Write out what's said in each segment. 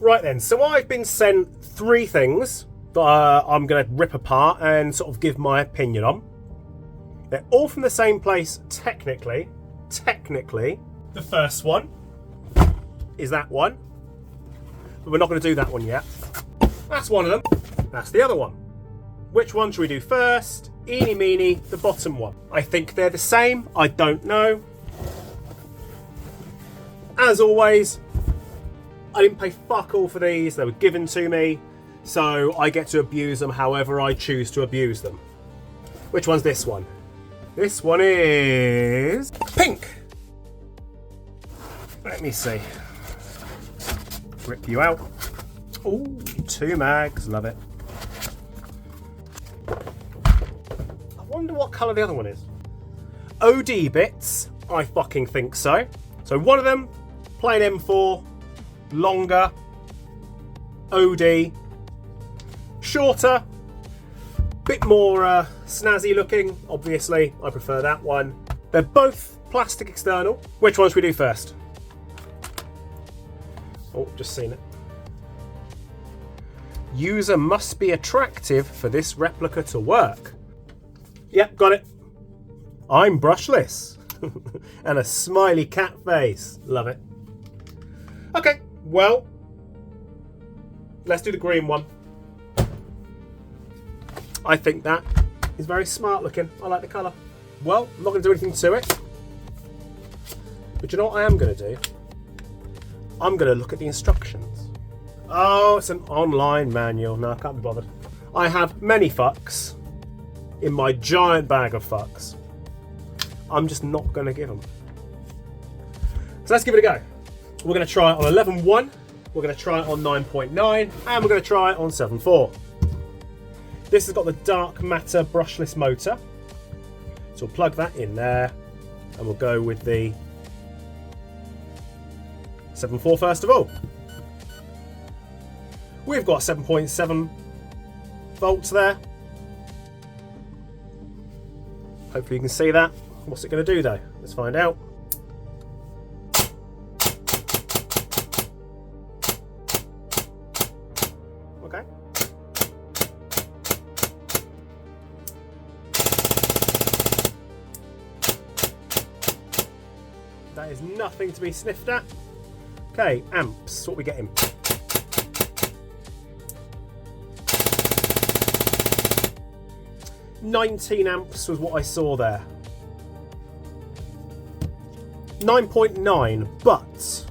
Right then, so I've been sent 3 things that I'm going to rip apart and sort of give my opinion on. They're all from the same place, technically. The first one is that one, but we're not going to do that one yet. That's one of them. That's the other one. Which one should we do first? Eeny meeny, the bottom one. I think they're the same. I don't know. As always, I didn't pay fuck all for these. They were given to me, so I get to abuse them however I choose to abuse them. Which one's this one? This one is pink. Let me see. Rip you out. Ooh, 2 mags. Love it. I wonder what colour the other one is. OD bits. I fucking think so. So one of them, plain M4, longer, OD, shorter, bit more snazzy looking. Obviously, I prefer that one. They're both plastic external. Which one should we do first? Oh, just seen it. User must be attractive for this replica to work. Yep, got it. I'm brushless. And a smiley cat face. Love it. Okay, well, let's do the green one. I think that is very smart looking. I like the colour. Well, I'm not going to do anything to it. But you know what I am going to do? I'm going to look at the instructions. Oh, it's an online manual. No, I can't be bothered. I have many fucks in my giant bag of fucks. I'm just not going to give them. So let's give it a go. We're going to try it on 11.1. We're going to try it on 9.9. And we're going to try it on 7.4. This has got the dark matter brushless motor. So we'll plug that in there. And we'll go with the 7.4 first of all. We've got 7.7 volts there. Hopefully you can see that. What's it going to do though? Let's find out. Okay. That is nothing to be sniffed at. Okay, amps, what are we getting? $19 amps was what I saw there. 9.9, but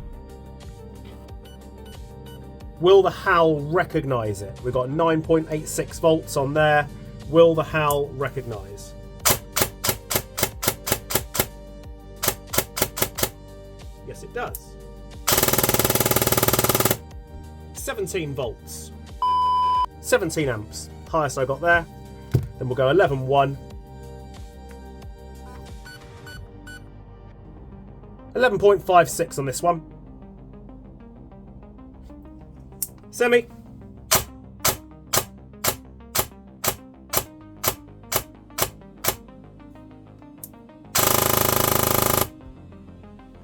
will the HAL recognise it? We've got 9.86 volts on there. Will the HAL recognise? Yes, it does. 17 volts. 17 amps. Highest I got there. Then we'll go 11.1. 11.56 on this one. Semi.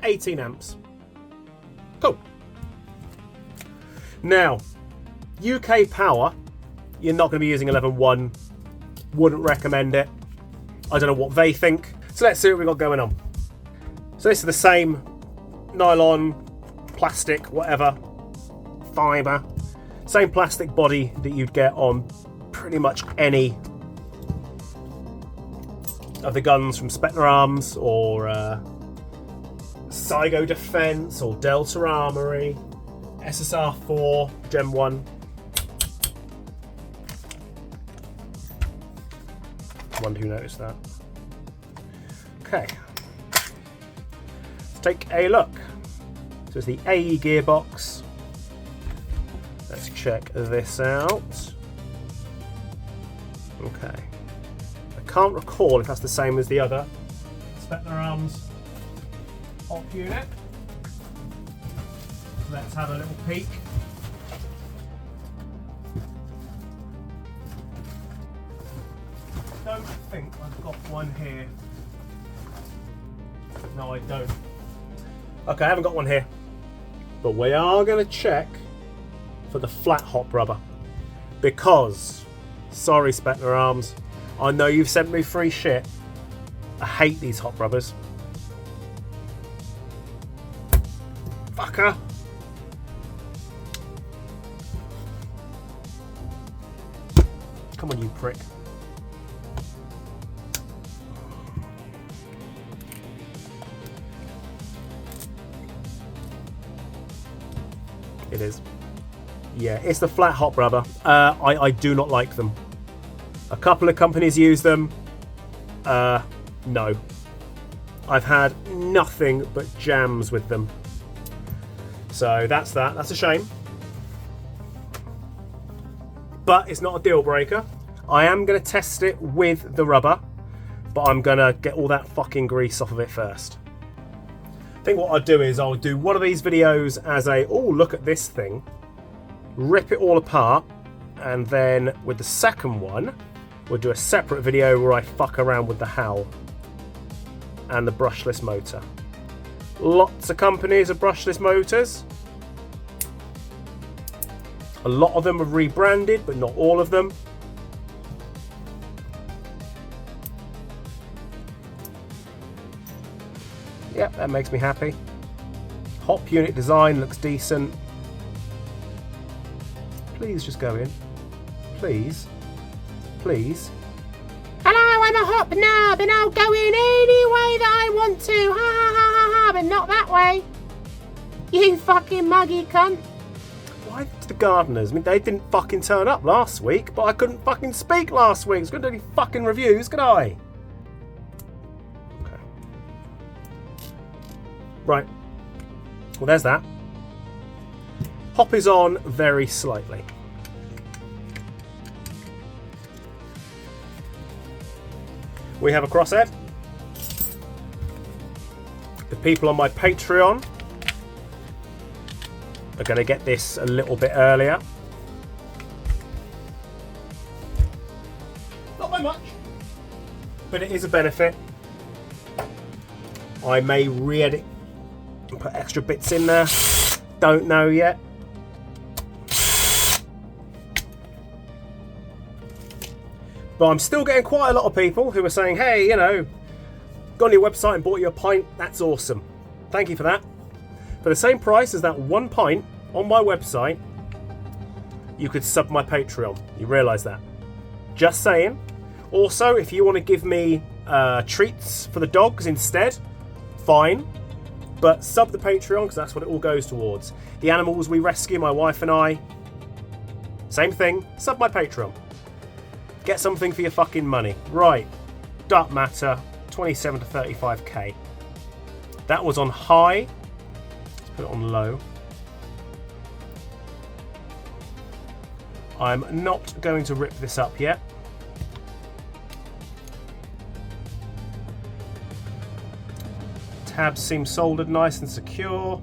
$18 amps. Cool. Now, UK power, you're not going to be using 11.1. Wouldn't recommend it. I don't know what they think. So let's see what we've got going on. So this is the same nylon, plastic, whatever, fibre. Same plastic body that you'd get on pretty much any of the guns from Specna Arms or Saigo Defence or Delta Armory, SSR4, Gen 1. Wonder who noticed that. Okay. Let's take a look. So it's the AE gearbox. Let's check this out. Okay. I can't recall if that's the same as the other Specna Arms op unit. Let's have a little peek. I don't think I've got one here. No, I don't. Okay, I haven't got one here. But we are going to check for the flat hop rubber. Because, sorry Specna Arms, I know you've sent me free shit. I hate these hop rubbers. Fucker. Come on, you prick. It is. Yeah, it's the flat hop rubber. I do not like them. A couple of companies use them. No. I've had nothing but jams with them. So that's that. That's a shame. But it's not a deal breaker. I am going to test it with the rubber, but I'm going to get all that fucking grease off of it first. I think what I'll do is I'll do one of these videos as a, oh, look at this thing, rip it all apart, and then with the second one, we'll do a separate video where I fuck around with the HAL and the brushless motor. Lots of companies are brushless motors. A lot of them are rebranded, but not all of them. Yep, that makes me happy. Hop unit design looks decent. Please just go in. Please. Please. Hello, I'm a hop knob and I'll go in any way that I want to. Ha ha ha ha ha, but not that way. You fucking muggy cunt. Why did the gardeners? I mean, they didn't fucking turn up last week, but I couldn't fucking speak last week. I was going to do any fucking reviews, could I? Okay. Right. Well, there's that. Hop is on very slightly. We have a crosshead. The people on my Patreon are going to get this a little bit earlier. Not by much, but it is a benefit. I may re-edit and put extra bits in there. Don't know yet. But I'm still getting quite a lot of people who are saying, hey, you know, got on your website and bought you a pint. That's awesome. Thank you for that. For the same price as that one pint on my website, you could sub my Patreon. You realise that? Just saying. Also, if you want to give me treats for the dogs instead, fine. But sub the Patreon, because that's what it all goes towards. The animals we rescue, my wife and I, same thing. Sub my Patreon. Get something for your fucking money. Right. Dark matter, 27 to 35k. That was on high. Let's put it on low. I'm not going to rip this up yet. Tabs seem soldered nice and secure.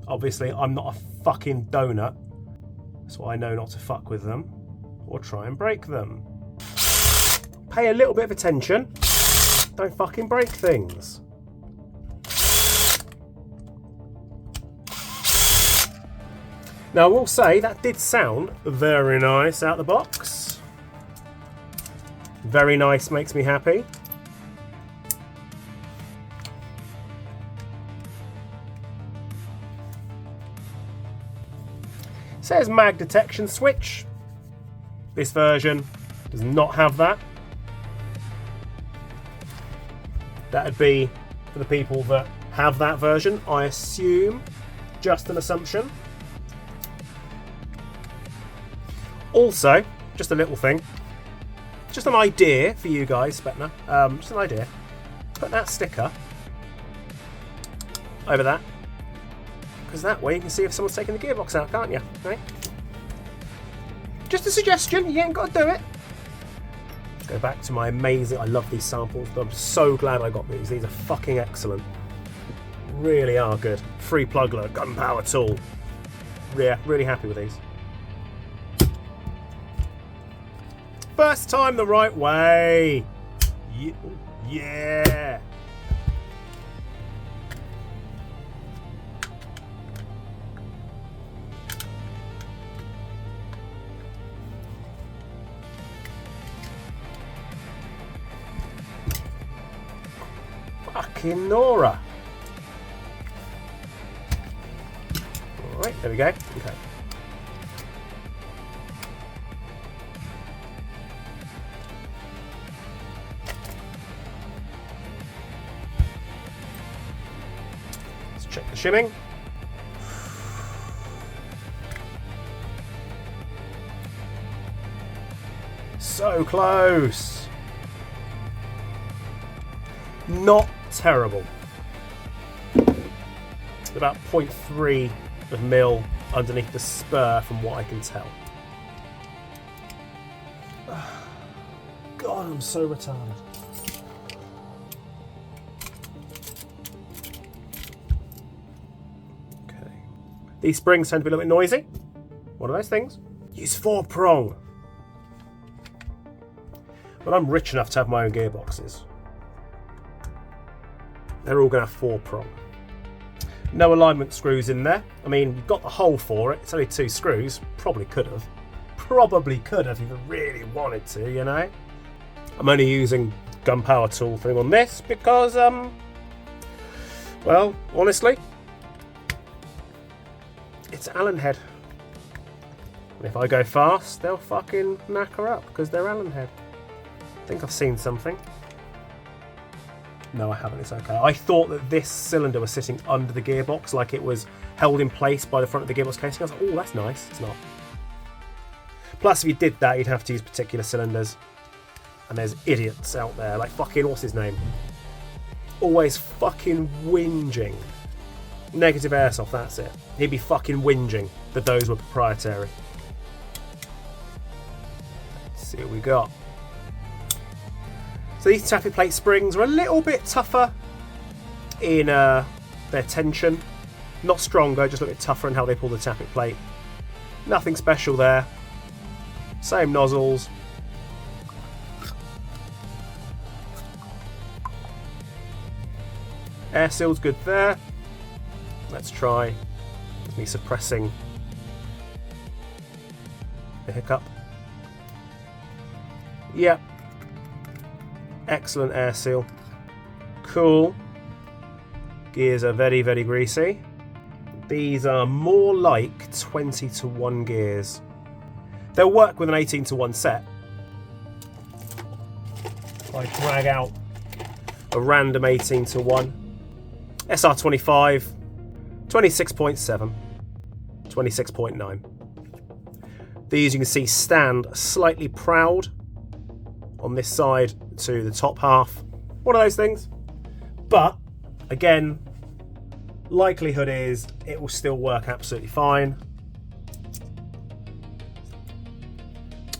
Obviously, I'm not a fucking donut, so I know not to fuck with them or try and break them. Pay a little bit of attention. Don't fucking break things. Now, I will say that did sound very nice out the box. Very nice, makes me happy. Says mag detection switch. This version does not have that. That'd be for the people that have that version, I assume. Just an assumption. Also, just a little thing. Just an idea for you guys, Specna. Just an idea. Put that sticker over that. Because that way you can see if someone's taking the gearbox out, can't you? Right? Just a suggestion, you ain't got to do it. Go back to my amazing, I love these samples. I'm so glad I got these. These are fucking excellent. Really are good. Free plugler, gunpowder tool. Yeah, really happy with these. First time the right way. Yeah. fucking Nora. Alright, there we go. Okay. Let's check the shimming. So close. Not terrible. About 0.3 of mil underneath the spur from what I can tell. God, I'm so retarded. Okay. These springs tend to be a little bit noisy. One of those things. Use 4-prong. But I'm rich enough to have my own gearboxes. They're all going to have 4-prong. No alignment screws in there. I mean, you've got the hole for it. It's only 2 screws. Probably could have. Probably could have if you really wanted to, you know. I'm only using gun power tool thing on this because, well, honestly, it's Allen head. And if I go fast, they'll fucking knack her up because they're Allen head. I think I've seen something. No, I haven't. It's okay. I thought that this cylinder was sitting under the gearbox, like it was held in place by the front of the gearbox casing. I was like, oh, that's nice. It's not. Plus, if you did that, you'd have to use particular cylinders. And there's idiots out there, like fucking, what's his name? Always fucking whinging. Negative Airsoft, that's it. He'd be fucking whinging that those were proprietary. Let's see what we got. So these taffy plate springs are a little bit tougher in their tension. Not stronger, just a little bit tougher in how they pull the taffy plate. Nothing special there. Same nozzles. Air seal's good there. Let's try me suppressing the hiccup. Yep. Excellent air seal. Cool. Gears are very, very greasy. These are more like 20-to-1 gears. They'll work with an 18-to-1 set. If I drag out a random 18-to-1. SR25, 26.7, 26.9. These you can see stand slightly proud on this side to the top half. One of those things. But, again, likelihood is it will still work absolutely fine.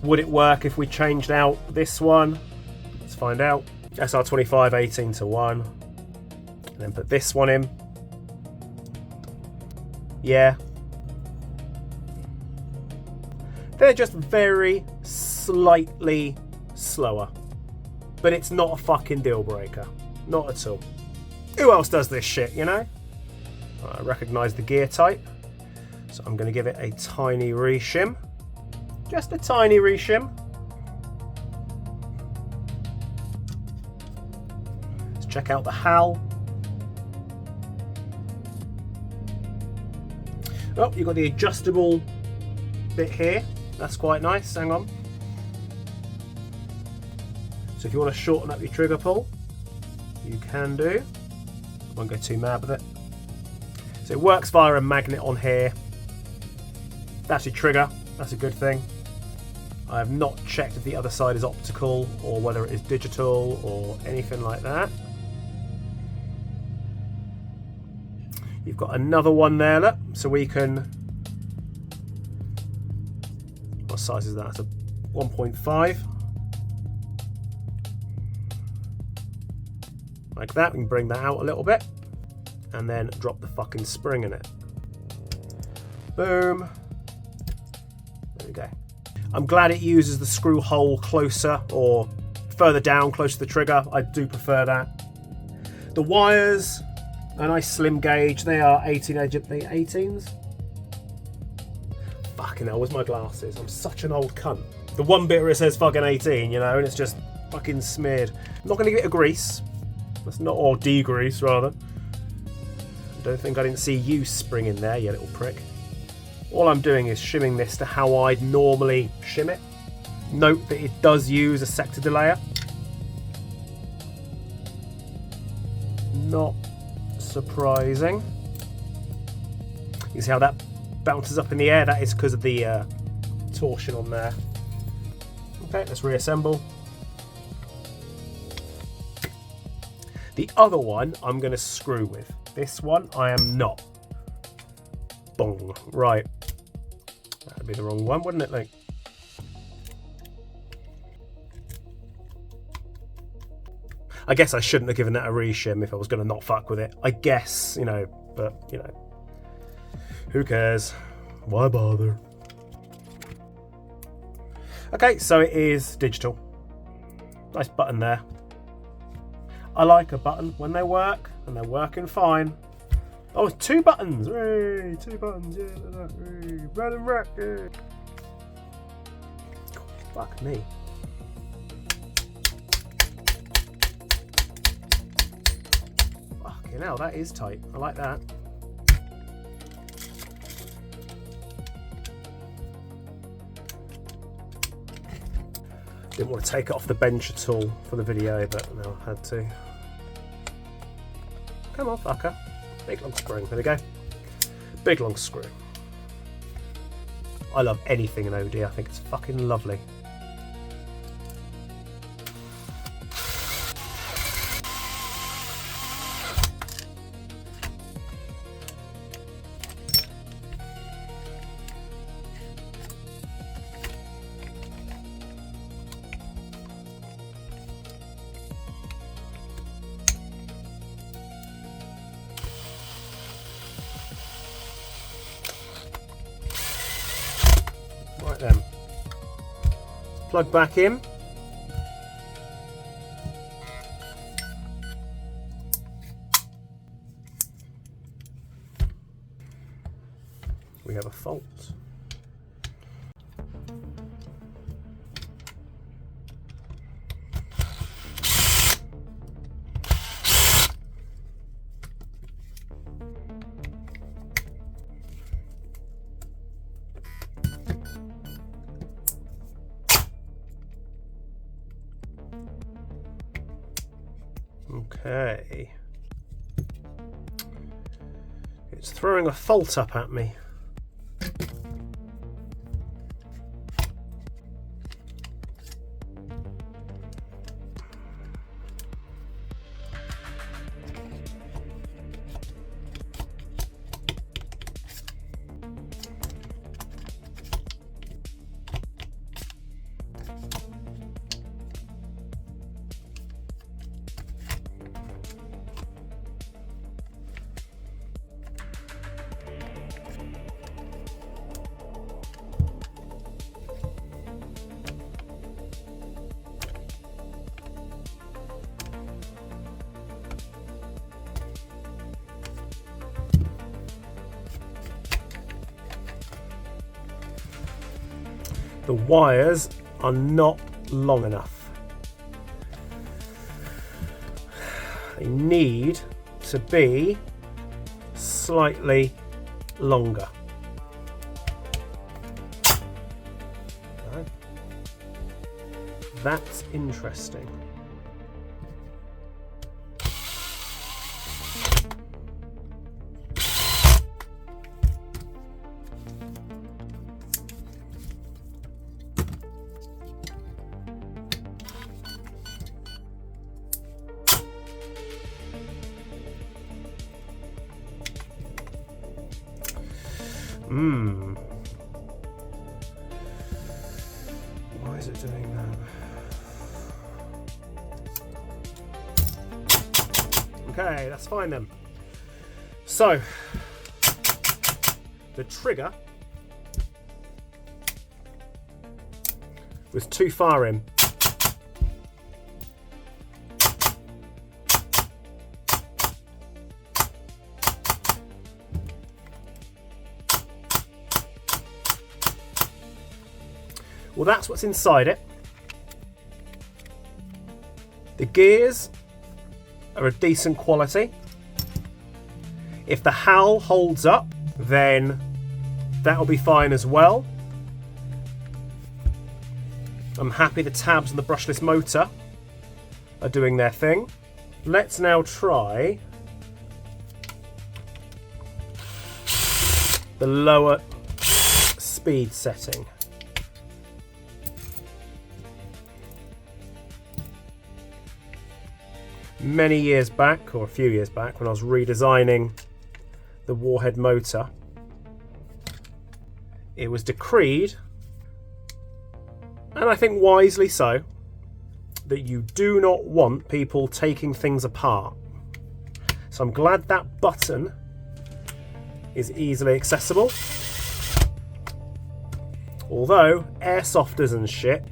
Would it work if we changed out this one? Let's find out. SR25 18-to-1. And then put this one in. Yeah. They're just very slightly slower. But it's not a fucking deal breaker. Not at all. Who else does this shit, you know? I recognise the gear type. So I'm going to give it a tiny reshim. Just a tiny reshim. Let's check out the HAL. Oh, you've got the adjustable bit here. That's quite nice. Hang on. So if you want to shorten up your trigger pull, you can do. Won't go too mad with it. So it works via a magnet on here. That's your trigger. That's a good thing. I have not checked if the other side is optical or whether it is digital or anything like that. You've got another one there, look, so we can. What size is that? It's a 1.5. Like that. We can bring that out a little bit and then drop the fucking spring in it. Boom. There we go. I'm glad it uses the screw hole closer or further down, close to the trigger. I do prefer that. The wires, a nice slim gauge. They are 18s. Fucking hell, where's my glasses? I'm such an old cunt. The one bit where it says fucking 18, you know, and it's just fucking smeared. I'm not going to give it a grease. That's not, or degrease rather. I didn't see you spring in there, you little prick. All I'm doing is shimming this to how I'd normally shim it. Note that it does use a sector delayer. Not surprising. You see how that bounces up in the air? That is because of the torsion on there. Okay, let's reassemble. The other one I'm going to screw with. This one I am not. Bong. Right. That'd be the wrong one, wouldn't it, Luke? I guess I shouldn't have given that a reshim if I was going to not fuck with it. I guess, you know, but, you know. Who cares? Why bother? Okay, so it is digital. Nice button there. I like a button when they work, and they're working fine. Oh, 2 buttons! Hooray! 2 buttons, yeah, look at that. Hooray. Red and red, yeah. Fuck me. Fucking hell, that is tight. I like that. Didn't want to take it off the bench at all for the video, but no, I had to. Come on, fucker. Big long screw. There we go. Big long screw. I love anything in OD. I think it's fucking lovely. Right then, plug back in. We have a fault. Okay. It's throwing a fault up at me. The wires are not long enough. They need to be slightly longer. Okay. That's interesting. Why is it doing that? Okay, that's fine then. So, the trigger was too far in. Well, that's what's inside it. The gears are a decent quality. If the HAL holds up, then that'll be fine as well. I'm happy the tabs and the brushless motor are doing their thing. Let's now try the lower speed setting. Many years back, or a few years back, when I was redesigning the Warhead motor, it was decreed, and I think wisely so, that you do not want people taking things apart. So I'm glad that button is easily accessible. Although airsofters and shit,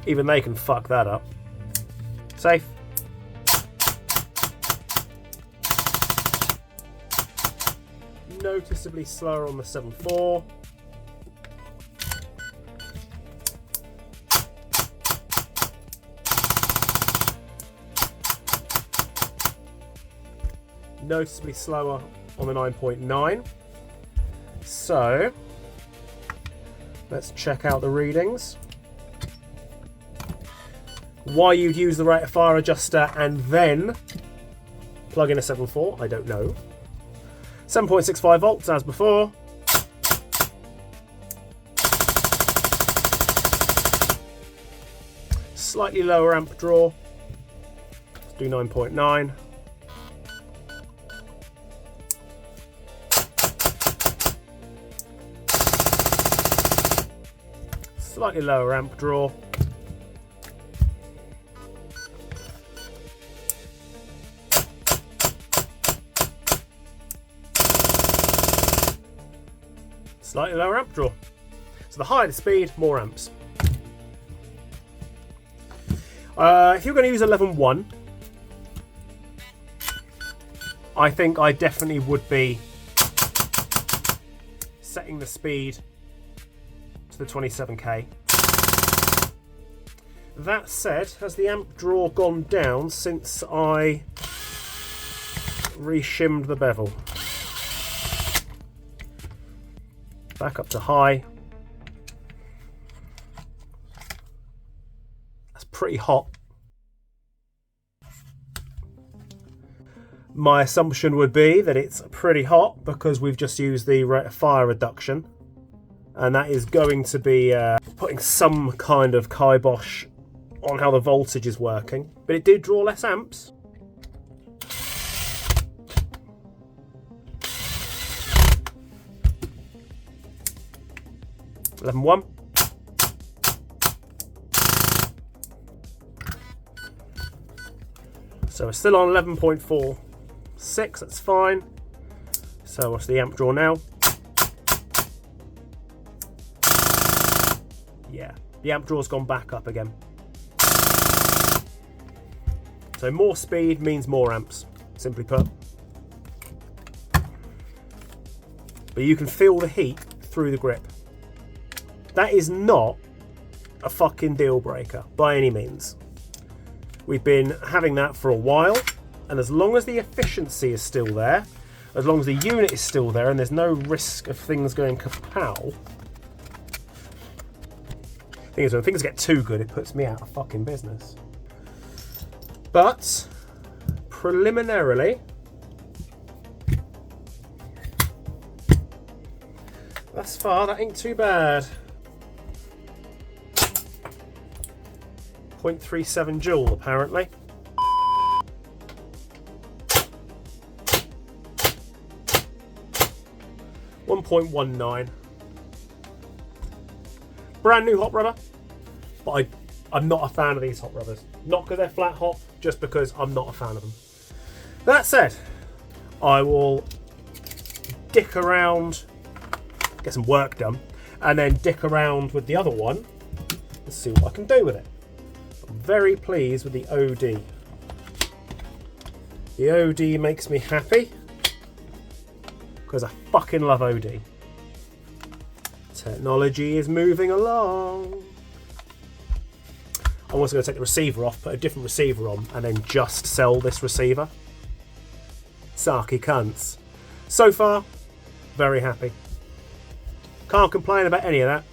even they can fuck that up. Safe. Noticeably slower on the 7.4. Noticeably slower on the 9.9. So let's check out the readings. Why you'd use the rate of fire adjuster and then plug in a 7.4, I don't know. 7.65 volts as before. Slightly lower amp draw. Let's do 9.9. Slightly lower amp draw. Slightly lower amp draw. So the higher the speed, more amps. If you're going to use 11.1, I think I definitely would be setting the speed to the 27k. That said, has the amp draw gone down since I re-shimmed the bevel? Back up to high. That's pretty hot. My assumption would be that it's pretty hot because we've just used the rate of fire reduction, and that is going to be putting some kind of kibosh on how the voltage is working. But it did draw less amps. $11.1. So we're still on 11.46, that's fine. So what's the amp draw now? Yeah, the amp draw's gone back up again. So more speed means more amps, simply put. But you can feel the heat through the grip. That is not a fucking deal breaker by any means. We've been having that for a while, and as long as the efficiency is still there, as long as the unit is still there and there's no risk of things going kapow. Thing is, when things get too good, it puts me out of fucking business. But preliminarily, thus far that ain't too bad. 0.37 joule apparently. .19. Brand new hot rubber, but I'm not a fan of these hot rubbers. Not because they're flat hot, just because I'm not a fan of them. That said, I will dick around, get some work done, and then dick around with the other one and see what I can do with it. I'm very pleased with the OD. The OD makes me happy because I fucking love OD. Technology is moving along. I'm also going to take the receiver off, put a different receiver on, and then just sell this receiver. Sarky cunts. So far, very happy. Can't complain about any of that.